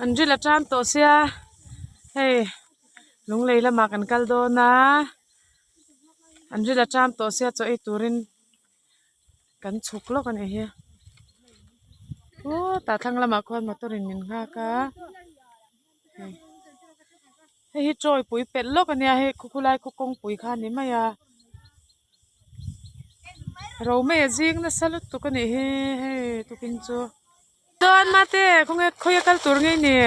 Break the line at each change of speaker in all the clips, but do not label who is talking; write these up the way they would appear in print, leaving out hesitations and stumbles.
อันนี้ละจามโตเสียเฮ้ยลุงเลยละมากันกัลโดนะอันนี้ละจามโตเสียจะไอตูรินกันฉุกโลกันเฮียโอ้ตาทั้งละมาคนมาตุรินมินค่ะกะเฮ้ยจอยปุ๋ยเป็ดโลกันเนี่ยเฮ้ยคุไลคุกงปุ๋ยข้านี่มาyaเราไม่จริงนะสลุดตุกันเฮ้เฮ้ตุกินจูตอนมาเต้คงคุยกันตัวไงเนี่ย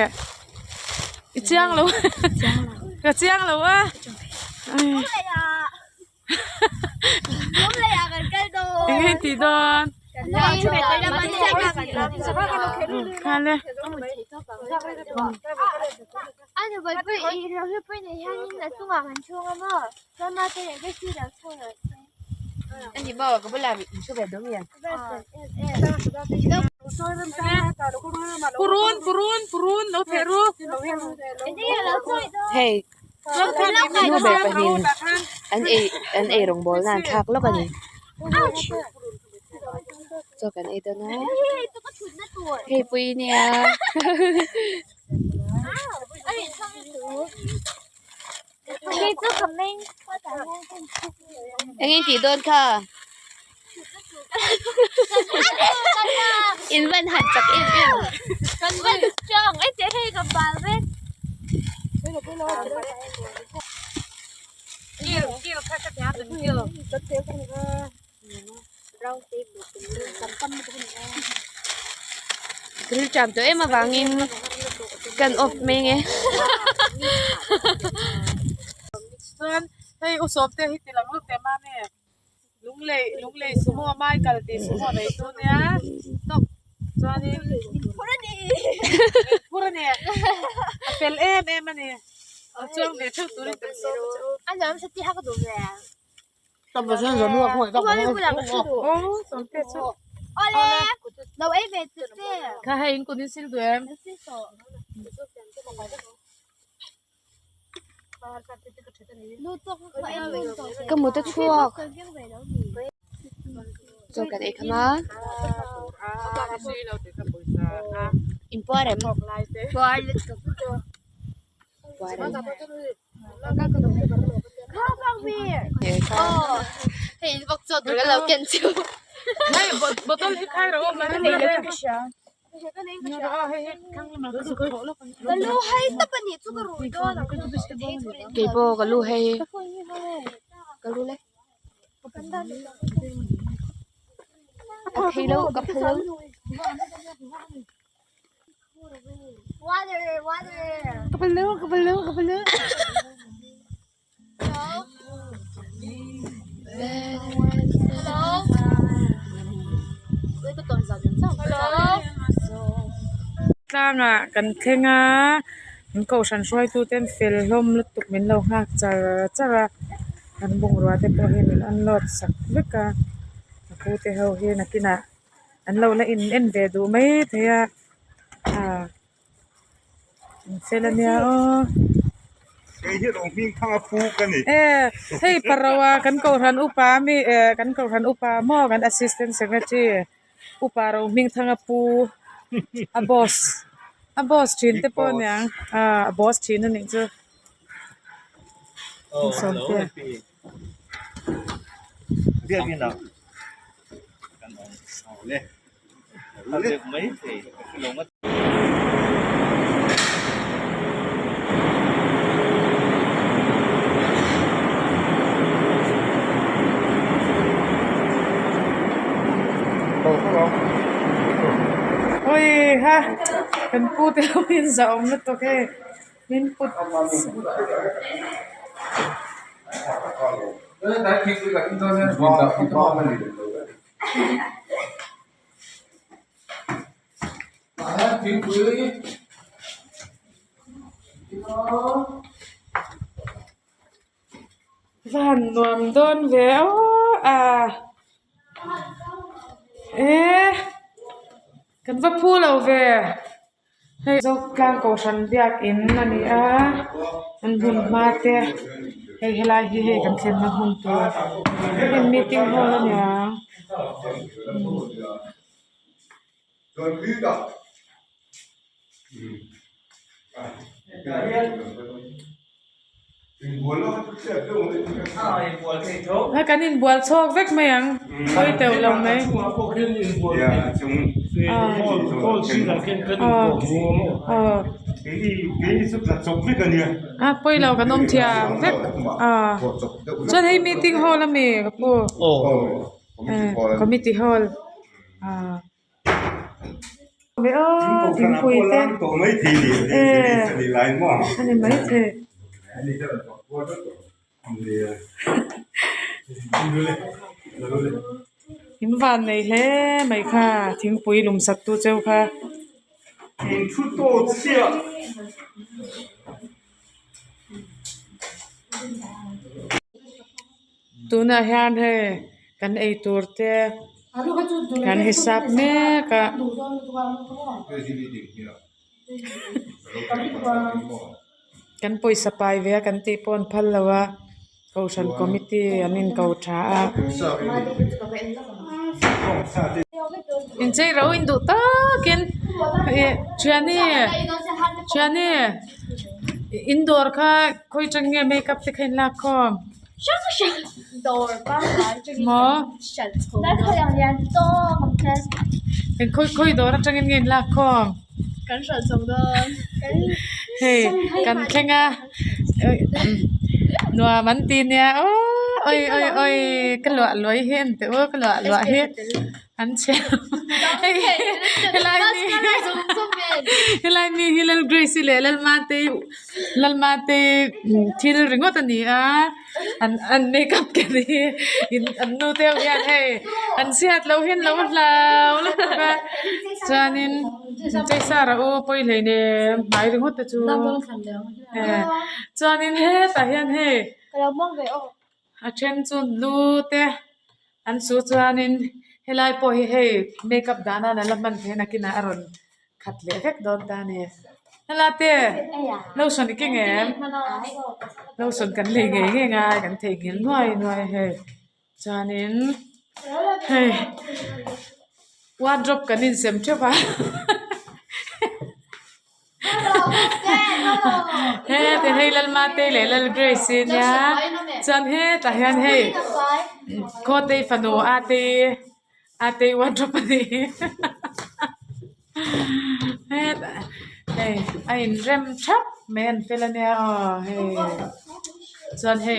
อีเจียงแล้วก็เจียงแล้ววะยังไงตีดอน看嘞。
啊，你不是เรา是不能像你那送我们去了吗？咱妈这人个洗的错了。
อันนี้บอกก็เวลาช่วยแบบนี้อ่ะ
Purun, no teru.
เฮ้ยช่วยแบบนี้อันเอลงบอลนั่นคักแล้วกันนี่จบกันเอตัวนะเฮ้ยปุยเนี่ยยังไงตีโดนค่ะอินเวนหันจากอิน
มันเป็นจ้องไอ้เจ๊ให้กับบาลเว้ย
กี่ยวแค่จะยัดเกี่ยว
คือจำตัวเองมาวางอินกันอบเมงไง
ส่วนให้อุศบเตะที่ติลังลูกเตะมาเนี่ยลุงเลยสมัวไม้กันตีสมัวในตัวเนี้ยตกส่วนนี้พูดเนี่ยเป็นเอ็มมันเนี่ยช่วงเดี๋ยวช่วงตัวนี้เป็นโซ่
อันนั้นสติฮักดูแล
ต้องไปเชื่อหนูว่าต้องไป
โอ้สมเด็จช่ว
โอ้เล่เราไอ้เบสเต้
ข้าให้อินคนนี้สิด้วย
ก็มุดจะชั่วจบกันเองค่ะนะอินปัวเรม
ปัวลิต
ปัวเรม
ข้าวฟังบี
เฮ้ยค่ะเห็นบอกจดแล้วเราเก่งชิว
ไม่บทที่ใครเราไม่ได้เลย
ก็รู้ให้ตะปนิจุกรู้ด้วยเราก็จะไปเที่ยว
เก็บโบก็รู้ให้ก็รู้เลยกับเพลูกับเพลู
water
ก็ไปเร็ว ตั้งอ่ะกันเข่งอ่ะมันก็ฉันช่วยตู้เต้นเฟลลมลุกตุกเหม็นเราหักจะกันบงรัวแต่พอเห็นอันลดสักลึกอ่ะกูเตะเขาเห็นนักกินอ่ะอันเราละอินเอ็นเวดูไม่เทียเฟลเนี่ยอ๋อ
ไอ้ที่ตรงพิงข้างฟูกันนี่
ให้ปราวากันเก่าทันอุปามีกันเก่าทันอุปาหม้อกัน assistant secretary อุปาเรามิงทางปูboss chin te po nya boss chin ni chu
som te dia ni nào kan le le mấy thì lồng mất
ôi ha kan pu te min zaom na to ke min put van nuam don ve kan va pu lo ve hei zo klang ko san biak in ani an hun ma te hei helai hi hei kan thlen na hun to in meeting hall ani แล้วกันอินบัวชอกเวกไหมยังคอยเตียวลงไหมไปเรากันนมเทียเวกจนให้มีติ้งฮอลละมีกับปูก็มีติ้งฮอลไม่ทิ้งคุยเต้นอันนี้ไม่เท่หิมวันในเล่ไม่ค่ะทิ้งปุ๋ยลุมสักตัวเจ้าค่ะตัวน่าฮันเฮกันไอตัวเตะกันฮิสับเมกะกันปุยสปายเวียกันตีปอนพัลละวะเขาฉันคอมมิตี้อันนี้เขาช้าอินเจเราอินดูตากินเชื่อนี่อินดอร์ค่ะคุยจังเงี้ยเมคอัพที่เห็นลักคอมหมอเป็นคุยดอร์จังเงี้ยลักคอมเฮ้กันแค่งะนัวมันตีเนี่ยโอ้ยกันหลวลอยเห็นแต่ว่ากันหลวเห็นอันเชียวเฮ้ยมีฮิลล์เกรซี่เลยลัลมาเตที่ริงว่าตันนี้อันเมคอัพกันนี่อันนู้นเที่ยวยันเฮ้อันเสียดเราเห็นเราแล้วก็จานินใจสาระโอ้ไปเลยเนี่ยหมายถึงว่าแต่จูจานินเฮ้แต่ยันเฮ้อาเชนจูลูเตอันสูจานินเฮลัยพอเฮ้เมคอัพดานานั่นละมันเห็นนักกินอารมณ์ขัดเล็กโดนตาเนี่ยนั่นละเต้เราสนอีกไงเราสนกันเลยไงกันเทกินหน่อยเฮ้จานินเฮ้ว่าดรอปกันนินเซมใช่ปะเฮ้แต่ให้ลัลมาเต้เลยลัลเกรซี่เนี่ยจันเฮ้แต่ยันเฮ้โคตรฟันโออาเต้ว่าดรอปนี่เฮ้ไอ้เริ่มชับแมนเฟลเนี่ยเฮ้จันเฮ้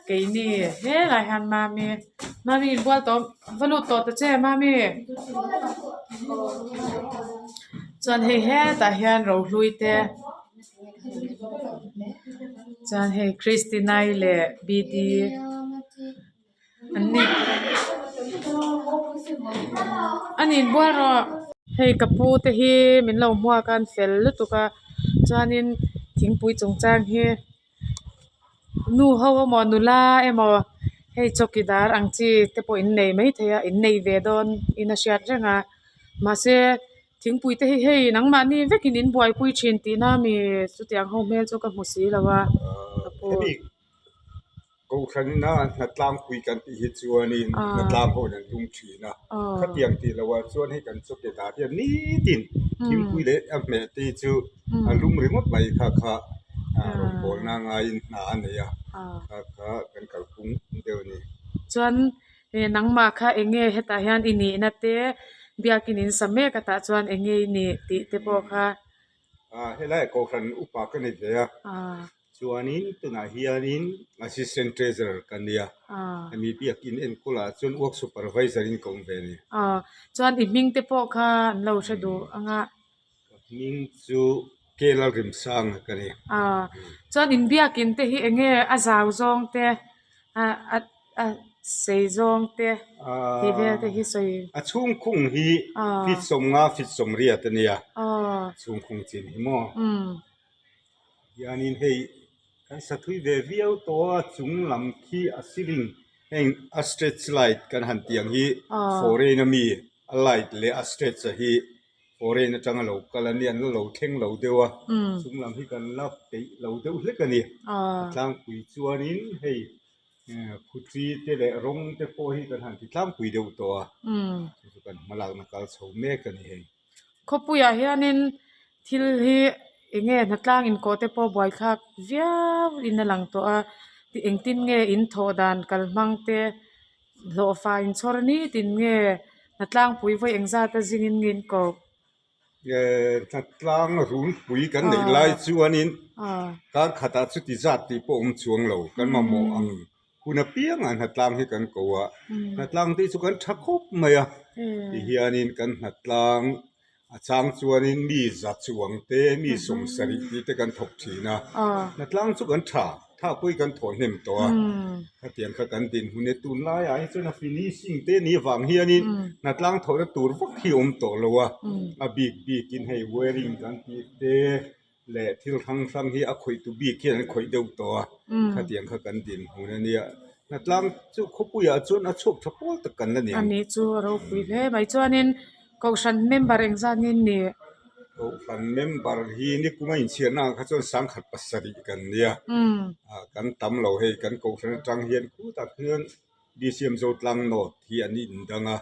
กี่นี่เฮ้หลายฮันมามีบัวโตวลูโตแต่เจ้มามีจันเฮ้แต่ยันเราลุยเต้จันเฮ้คริสติน่าเล่บีดีอันนี้บัวรอเฮ้กับปูเตฮีมินเรามัวกันเฟลลุตุกะจานินทิ้งปุยจงจางเฮนูเฮาหมอนุลาหมอเฮ้จอกิดาร์อังจีเตปอินเนยไม่เทียอินเนยเวดอนอินอาเชียจังอ่ะมาเสทิ้งปุยเตฮีเฮ้นังมานี่เวกินินบวยปุยชินตีน่ามีสุดยังห้องเมลจกับมุสีแล้วว่า
กูขันนะนัดลามคุยกันที่ฮิตชวนนี่นัดลามเขาเนี่ยลุงชีนะขัดเตียงตีละว่าชวนให้กันสุดเด็ดขาดอย่างนี้ตินทิมคุยเลยแม่ตีจูลุงริมดไปค่ะรบกวนนางไงนาเนี่ยค่ะกันกับคุ้งเดี๋ยวนี้
ชวนนังมาค่ะเองเฮตาฮันอินีนัดเตะเบียกินินสมัยก็ตาชวนเองนี่ติเตปอกค่ะ
เฮ้ยแล้วกูขันอุปการณ์เนี่ยชวนนี้ตัวน่ะเฮียนิน assistant treasurer กันเนี่ยมีเปียกินเอ็นกุลาชวน work supervisor in company
ชวนอีมิงเตปอกค่ะเราจะดูอ่ะ
มิงจูเกลริมซังกันเนี่ย
ชวนอินเบียกินเตhiเองอาจาวจงเตเซจงเตที่เบียเตhiสวย
ช่วงคงฮีฟิตสมงาฟิตสมเรียตันเนี่ยช่วงคงจินหิมยานินเฮกันสัตว์เวียวตัวจุงลำขี้อสิลิงเองอัสเตรชไลท์กันหันเตียงฮีฟอเรนมีไลท์เลอัสเตรชฮีฟอเรนจังเรากันเนี่ยเราเข่งเราเดียวจุงลำฮีกันลับเตะเราเดียวเล็กกันเนี่ยตั้งคุยชวนนินเฮพุทธีเตะรงเตะโพฮีกันหันที่ตั้งคุยเดียวตัวกันมาหลังนักการสาวเมกันนี่เฮ
ขบุยาเฮียนินทิลฮี enge natlang in ko te po boy khak viau in na lang to a ti engtin nge in tho dan kalmang te lo fa in chorni tin nge natlang pui voi engza ta zingin ngin ko
natlang run pui kan nei lai chuanin
à
kan khata chu ti zat ti po chuang lo kan ma mo ang kuna piang an natlang hi kan ko wa natlang ti chu kan thakop maya ti hianin kan natlang a chang chuanin mi za chuang te mi som sari ti te kan thok thina natlang chu kan tha pui kan thon nem to a khatiang kha kan din hune tun lai ai chu na finishing te ni wang hianin natlang thora tur vak hi to lo wa a big in hei wearing kan ti te le thil thang hi a khoi tu bi khian khoi deu to a khatiang kha kan din hune nia natlang chu khopuya chun a chok thapol tak kan la ni
ani chu ro pui le mai chuanin ko shan member engzan in ni
ko fan member hi ni kuma in chiana kha chon sang khat pasari kan nia kan tam lo hei kan ko san tang hian ku ta khian DCM zo tlang no hi ani indanga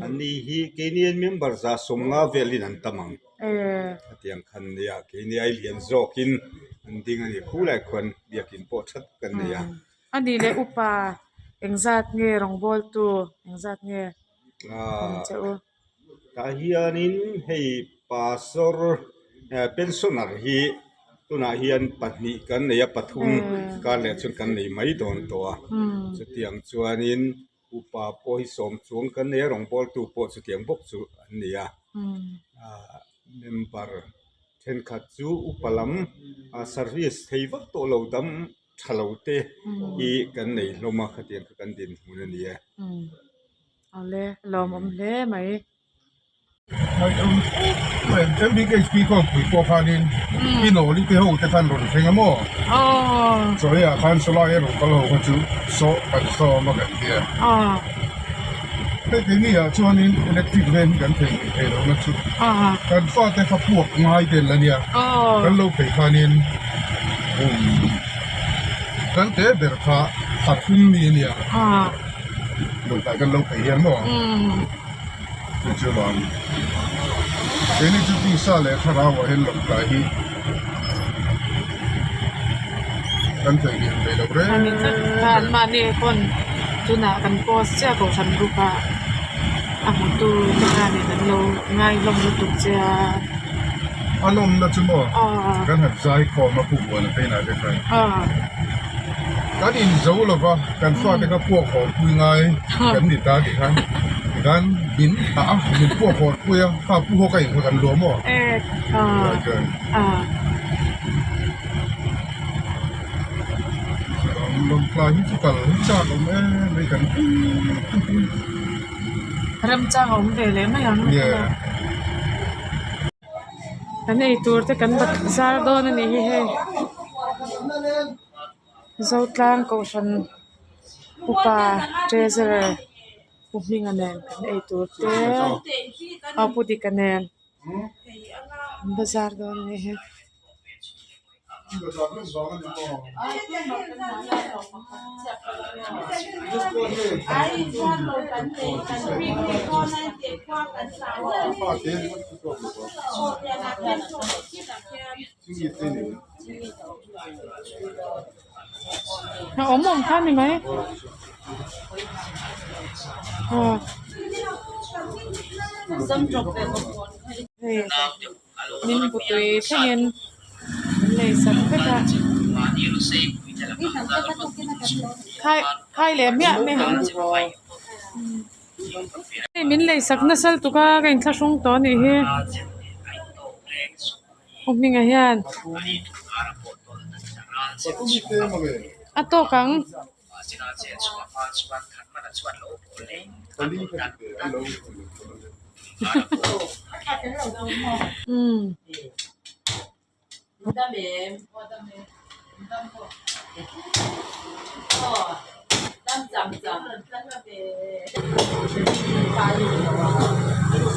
ani hi kenian member za somnga velin an tamang atiang khan nia keni ai lian zokin anding ani khulai khon biakin po that kan nia
ani le upa engzat nge rongbol tu engzat nge cheu
ta hianin hei pasor pensioner hi tuna hian pahnih kan neia pathum ka le chun kan nei mai don to a chutiang chuanin upa po hi som chuang kan neia rongbol tu po chutiang bok chu an nia member then khat chu upalam service theivak to lo dam thalote hi kan nei loma khatian kan din mun ania
ale lom le mai
MBHP 個回國下年，邊度呢啲好得翻落嚟聽啊麼？
哦，
所以啊，看出來一路嗰度我就所乜嘅啲啊。
哦，
呢啲呢啊，做年 electric van 緊停到乜出？กันฟ้าแต่เขาพวกง่ายเด่นแล้วเนี่ยกันเราไปขานินกันแต่เดี๋ยวขาขัดขึ้นนี่เนี่ยหมดแต่กันเราไปเห็นมั้งเป็นเจ้าบ้านเดี๋ยวนี้จุดที่สาเลยถ้าเราเห็นหลงไปกันไปเห็นไปแล้วเร่
อันนี้การมาเนี่ยคนจุน่ะกันโพสเจ้าของฉันรู้ป่ะอ่ะตูงานนี่นั่นเราง่ายลงยูทูบเจ้า
อารมณ์นะจุ๊บกันหัดใจคอมาผูกวันเป็นอะไรกันกันอินโซ่หรอปะกันฟ้าแต่ก็พวกของคุยง่ายกันดิตาดิครับกันบินบินพวกของคุยข้าผู้เขาก็อย่างกันรวมอ่ะลมปลายที่กันจ้าลมไม่กัน
เริ่มจ้าของเดลเลยไม่ยังอันนี้ตัวที่กันบัดซาร์โดนนี่เฮ้เจ้าตลางก็ฉันอุปาเทเซอร์อุปนิงอันนั้นกันไอตัวเต้เอาพูดกันเนี่ยบัดซาร์โดนนี่เฮ้เอามองท่านไหมนี่มันปุถุยเท่านั้นเลยสักแค่ใครเลยไม่หันนี่มินเลยสักนั่นสักตุกะกันทั้งสองตัวนี่เฮ้ผมนี่ไงยันอะโตกัง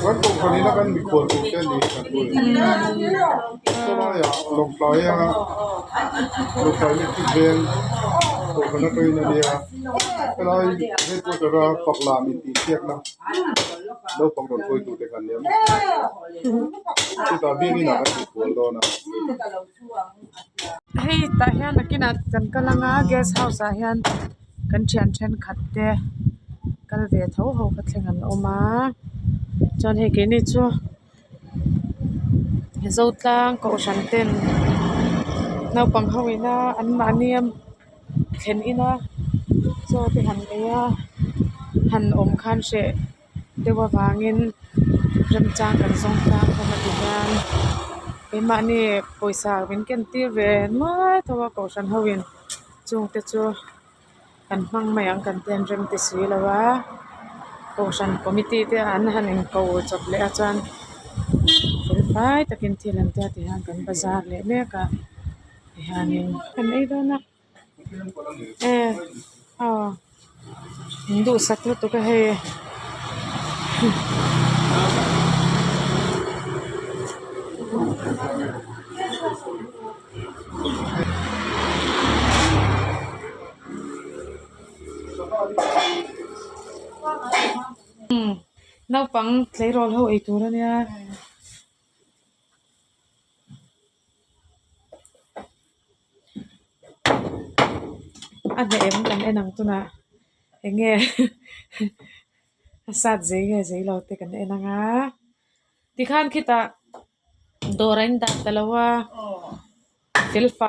วันตกคนนี้แล้วกันมีคนดูเต้นดีกันด้วยก็ได้อะลงปล่อยอะลงปล่อยไม่ติดเบนตกคนนั้นตัวนี้เนี่ยก็ได้ให้ตัวจะรับฝักลามีตีเทียกนะแล้วฝักโดนคุยดูแต่กันเนี่ยที่ตาบี้นี่นะกันมีคนโดนนะ
ให้ตาเฮียนกินกันกำลังเกสเฮาส์เฮียนกันเชียนเชนขัดเตะกันเวทเฮาเฮาขัดเงินออกมาจนให้กินนี่ชัวเฮโซตังก็ฉันเต้นนาวปังเฮาอีน่าอันมาเนียมเห็นอีน่าโซที่หันไปหันอมคันเชเดี๋ยวว่าวางินรำจางกันสงกรานต์เข้ามาติงานเอ็มานี่ปอยสาวินกันตีเวนมาทว่าก็ฉันเฮาวินจงเตจูกันมังไม่ยังกันเต้นเรมติสีแล้ววะก็ฉันคอมมิตี้เตอันหันเองก็จบเลยอาจารย์ฟิลไฟตะกินที่ลันเตที่หันกันบาซาร์เลยเมกะที่หันเองกันไอ้ดอนะอ๋อดูสักตัวก็ให้นาวปังเลยรอเฮาไอ้ตัวเนี่ยอันนี้กันไอ้นังตัวน่ะเองสัตว์ใจเราเตกันไอ้นังที่ข้านคิดอ่ะโดรันดัดตลอดฟิลฟ้า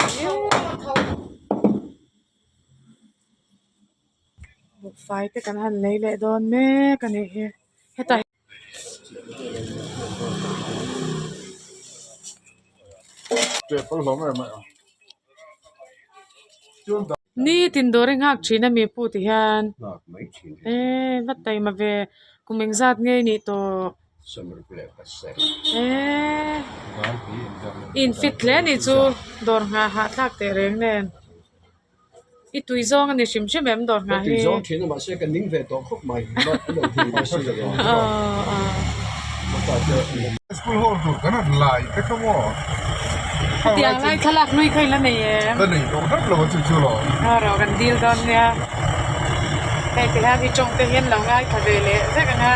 บุกไฟเตกันหันเลยโดนแม่กันเฮ้เฮ้ตาย
เจ็บปวดหลังอะไรไหม
นี่ตินโดริงหักชีนะมีพูดที่ฮันวัดไตมาเวกุมเองซัดไงนี่โตอินฟิตเลนี่จูดอร์งาหาทักเตเรงเนนอีตุยซองอันนี้ชิมแมมดอร์งาเฮ
สกูลฮอลดูกันอะไรไลน์ก็ขโมย
เดี๋ยวไล่ทลักลุยเคยละเนี่ย
ก็นี่ตรงนั้นเราจะจู่ๆหรอ
เรากันดีลตอนเนี่ยแต่ที่ฮะที่จงจะเห็นเราง่ายคาเดเลยใช่กันฮะ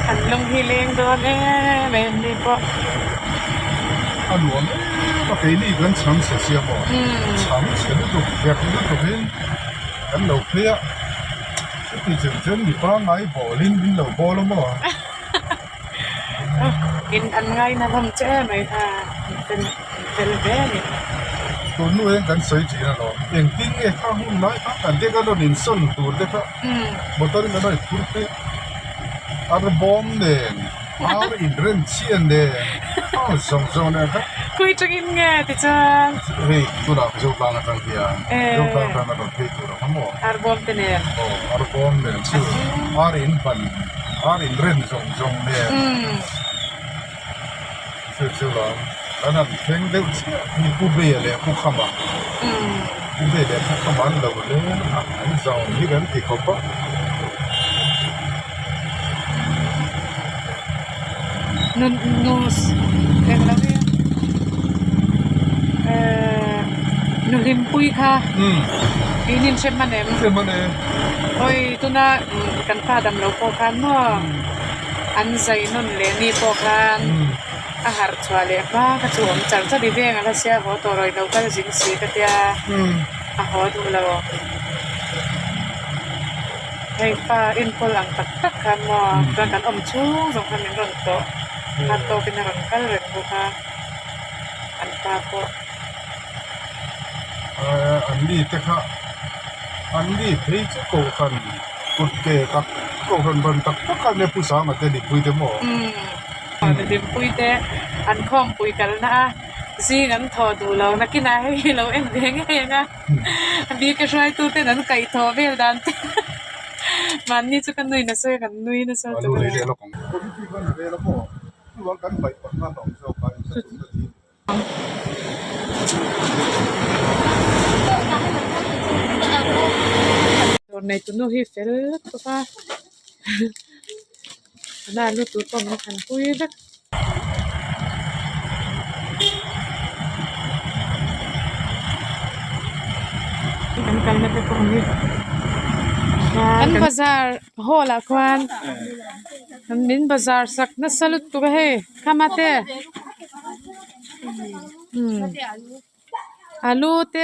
หันลงที่เลงตอนเนี่ยแม่นี่ก็
อันนู้นก็เป็นนี่กัน长时间บ่长时间都แบบนี้ก็เป็นกันเราเพี้ยที่จริงๆมีป้าไม้บ่ลิ้นเราบ่แล้วบ่
กินอันง่ายนะทำแจ้ไหมค่ะเป็นแย่เนี่ย
ตัวนู้นกันสวยจริงนะเนาะอย่างติ้งเอ้ข้าวหุ่นน้อยครับกันเด็กก็โดนอินส่วนตัวเด็กครับบ่ต้องไม่ได้พูดไปอาร์บอมเด่นอาร์อินเรนเชียนเด่นส่งนะครับ
คุยจะกินไงติจัง
เฮ้ยตัวเราจะฟังกันที่อ่ะจะฟังกันกันที่ตัวเราทั้งหมด
อาร์บอมเป็นเนี่ย
อาร์บอมเด่นชื่ออาร์อินปันอาร์อินเรนส่งเด่นชื่อเราแล้วนั่นเพ่งเด็กมีผู้เบี้ยเลยผู้ขมาผู้เบี้ยเลยผู้ขมาเราเลยอันสองนี่กันที่เขาปะ
นูสเอ็งแล้วเนี่ยนูริมปุยค่ะอีนินเชฟมันเองโอ้ยตัวน่ะกันฟ้าดำเราพอกันเนาะอันใจนุ่นเลยนี่พอกันอาหารชัวร์เลยป้ากระชวมจังจะดีเด้งอะไรเสียหัวตัวเราเราก็จะสิงสีกันเดียหัวดูเราให้ป้าอินโคลังตักกันมากันอมชุ่มสองพันหนึ่งร้อยโต๊ะพันโต๊ะเป็นอะไรกันเลยบุค่ะอันป้าก็
อันนี้แต่ค่ะอันนี้เพย์จะโกกันกุดเกะกับโกกันบันตักกันเนี่ยผู้สาวมาเตะดิปุยเตะหมอ
เดี๋ยวปุยแต่อันข้องปุยกันนะซีงั้นทอดูเรานักกินอะไรเราเอ็นเด้งเองอ่ะบีก็ช่วยตู้เต้นนั้นไก่ทอเวลดันมันนี่จะกันนุยนะเสือกันนุยนะเสือ
ตัวนี้เลยเราของคนที่กันเลยแล้วก็ที่ว่ากันไปปัดมาสองเจ้าไปสักนาที
โดนในตัวนู้นที่เฟลตัวป้า น่ารู้ตัวตนกันคุยดักกันมาเป็นคนนี้อันบาซาร์โฮล่ะควันอันมินบาซาร์สักนัสลุตตุกเฮข้ามาเตอาลูเต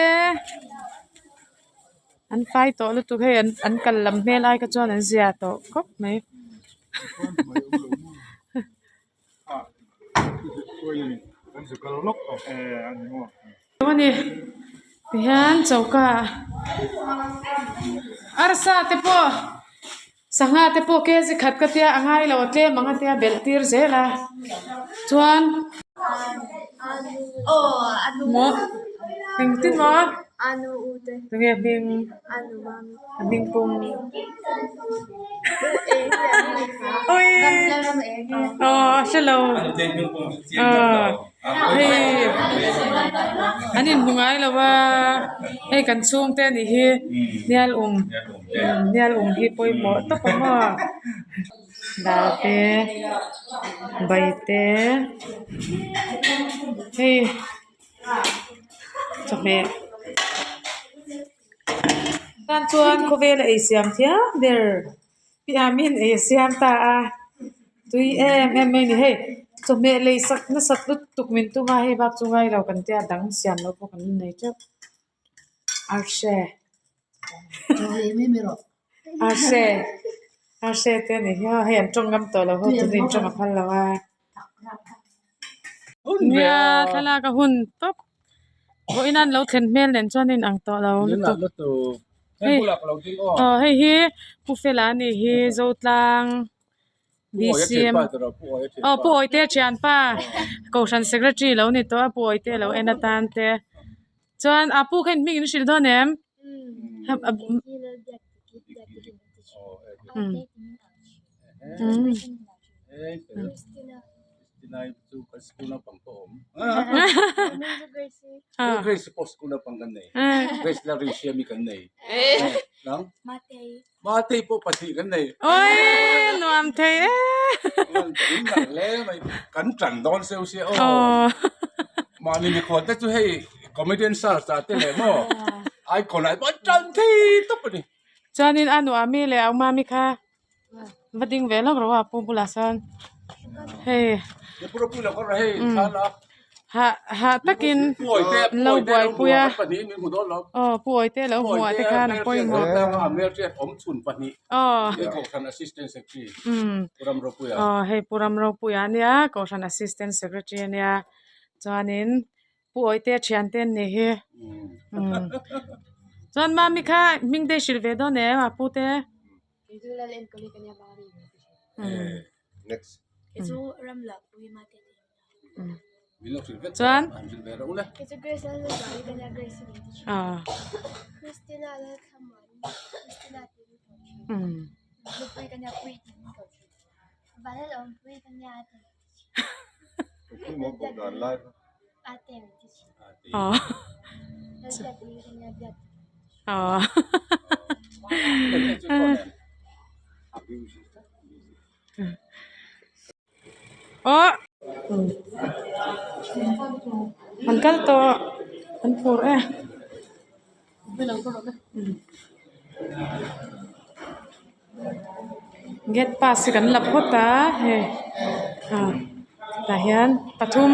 อันไฟโตลุตตุกเฮอันกันลำเมลัยก็จวนอันเสียโตก็ไหมวันนี้พี่ฮันเจ้าก้าอารสาเตปอสังหาเตปอเคสิขัดกันเตียอ่างไงเราเตะมังเตียเบลตีร์เซล่ะจวนหมอพิงตินหมอตรงนี้พิงพิงปุงโอ้ยอ๋อใช่แล้วเฮ้ยอันนี้มึงไงล่ะว่าให้กันช่วงเต้นนี่เฮเนี่ยลุงที่ป่วยหมดต้องผมว่าดาวเต้ใบเต้เฮ้ยจบไหมการชวนเขาเวลเอเซียมเทียเดอร์พี่อามินเอเซียมตาตุยไม่นี่เฮ้จบไหมเลยสักนักลุกตุกมินตุมาให้บักจุงไงเรากันเตียดังเสียงเราพวกกันนี่เจ้าอาเช่อาเช่เต้นี่เฮ้ยเห็นจงกำตัวเราเขาจะดินจงกำพันเราว่าเนี่ยทลากระหุ่นต๊บโอ้ยนั่นเราเข็นเมลเล่นจนนี่อังตัวเราลุกตัวเฮ้ยเฮ้ยผู้เฟลานี่เฮ้ยโจทลังบีซีเอ็มผู้อ้อยเตะเชียนป้ากูฉันเซกเรตรีเรานี่ตัวผู้อ้อยเตะเราเอ็นตันเตะจนผู้เข็นมิ่งนี่สิลโดนเอ็ม
Nai tu sekolah pangkom. Grace suppose sekolah pangkan ni. Grace lari siya mi kan ni. Nang? Mati po pati kan ni.
Oi, nuam te.
Le mai kan tran don seo siya oh. Ma ni mi khot ta chu hei comedian star ta te le mo. Ai kon ai ba tran thi to pa ni.
Janin anu ami le au mami kha. Vading velo ro wa population. Hey.
Pura-pura ko rahe sana.
Ha takin lo boy puya. Puoi te lo mo te khan poi mo.
Mer che om chun pani. Ko kan assistant secretary. Puram ro puya.
Hey puram ro puya nia ko san assistant secretary nia. Chanin puoi te chian ten ne he. Chan mami kha mingde silve do ne ma pu te.
Next.
Itu ramla pui mati.
Chuan
Itu Grace la dari kanya Grace ni. Christina la kaman. Christina tu. Pui kanya pui ni ko. Bala la pui kanya ate.
Pui mo ko dan live.
Ate ni.
La
pui kanya biat.
Angkal to anpur get pass kan lap hota he tahian pathum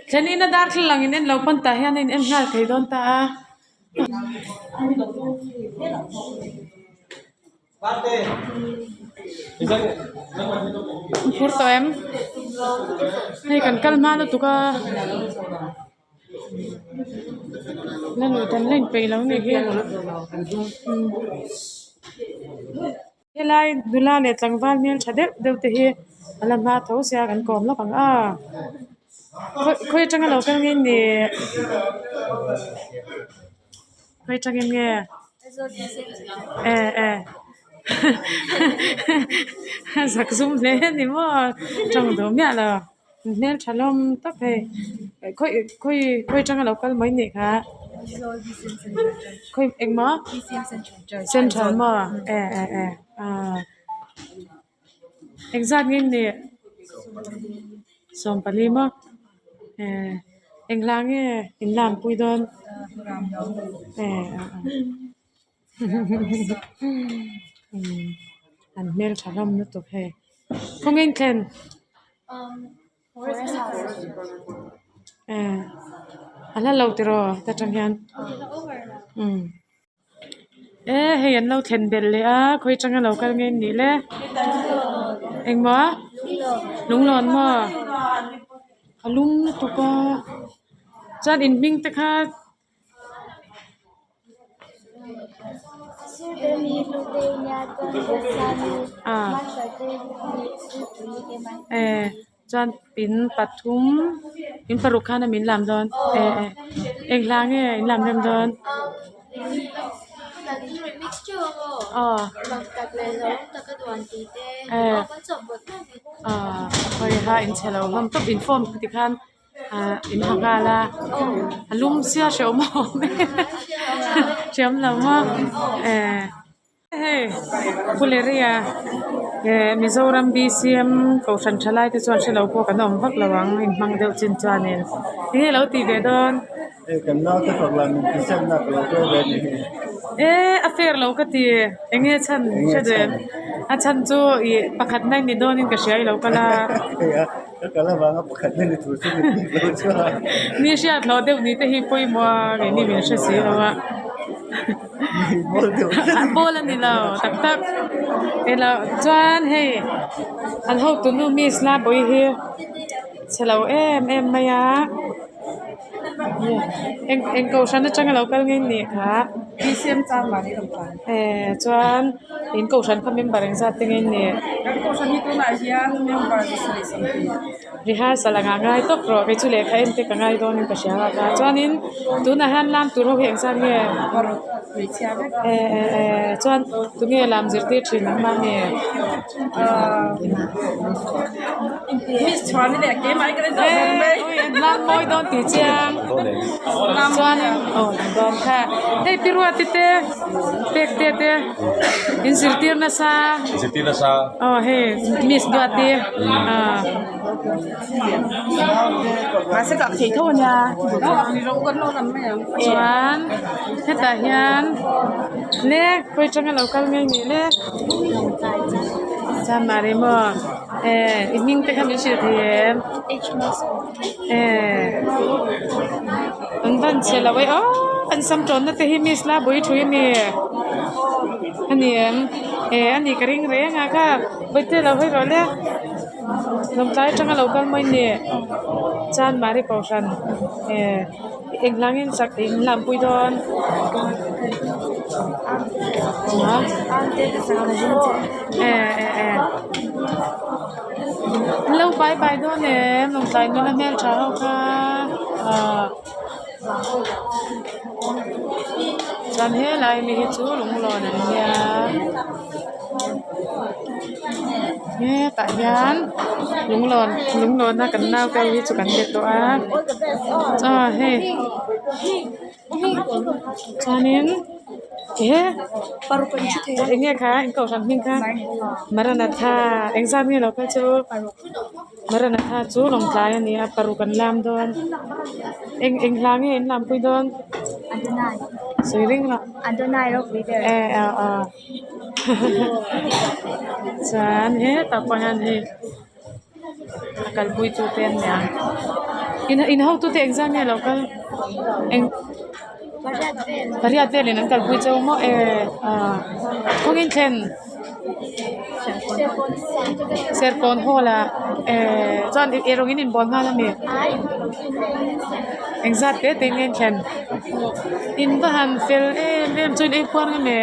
Ken ina dar thlang in en lo pan ta hian in em hal thei don ta Pur to em hei kan kalma lo tuka lan lo tan len pe lo ni hian helai dula le tlangwal mel thade deu te hi alama tho sia kan kom lo kang khoi changa lo kan nge ni khoi changa nge Sak sum le ni mo trong do mya la nên chalom tap he khoi chang local mai ni kha khoi eng ma central ma exact ngin ni som pali ma eng lang e in lam pui don an mel chalom nu to he không in ken
Forest house.
ala lo tiro ta chang yan he yan lo then bel le a khoi chang lo kal nge ni le eng ma lung lon ma alum tu ka chan in bing te kha
Sudemi Ludenia Gonzani
chan pin pathum in parukhana min lam don eng lang e in lam rem don
mixture bằng các loại giống các cái đoàn tí tê có chọn một
hoi ha in chelo lam top inform ti khan in hangala alum sia shom chom lama kuleria Mizoram BCM ko san thalai te chuan shelo ko kanom vak lawang in mang deuh chin chuanin hi lo ti ve don
kan na ta fakla min kisan na ko ko ve ni
affair lo ka ti enge chan chadem a chan chu I pakhat nai ni donin ka shai lo kala
ya ka kala wanga pakhat ni tu chu ni lo chwa
ni sha lo deuh ni te hi poi mo ge ni min sha si lawa bola ni lo tak tak ela chuan he an ho tu nu mi sla boi hi chelo em maya eng ko san chang lo kal ngai ni kha
BCM chan ma ni dam kan
chuan in ko san kha member eng za te ngai ni
kan ko san hi to na hian member sai sam
rehearsal anga ngai tok ro ke chule kha en te ka ngai don ka sha ka chuan in tu na han lam tu ro heng san nge
par ri chia ve
chuan tu nge lam zir te thin ma nge
miss chwani le ke mai kan do be
lam moi don ti chiang chuan don kha hei pirua ti te pek te in zir tir na sa he miss do ti
ma se ka thei tho nya ni rong kon lo nam me
chuan heta hian le khoi changa local ngai ni le cha mari mo iming te kha mi shir them an ban chela wai an sam ton na te hi mis la boi thui mi ani ani karing re nga ka boi te la hoi ro le lom tai changa local mai ni chan mari ko san eng langin sak ing lam pui don lâu bye bye đó nè lòng tay nó là mel cháo ka chan he lai mi hi chu lung lo na nia he ta hian lung lon na kan nau ka hi chu kan de to a he chanin
paru kan chu the
enge kha engko san hing kha maranatha exam ni lo ka chu maranatha chu long tlai ani a paru kan lam don eng lang e lam pui don
adonai
soiring la
adonai ro pui de
chan he ta pahan he akal pui tu ten ya in how to the exam ni lo kal eng Pariat vel in kal pui chau mo khongin thlen ser kon hola chan erongin in bon hala me exact te ten thlen in bahan fel em chui e pon me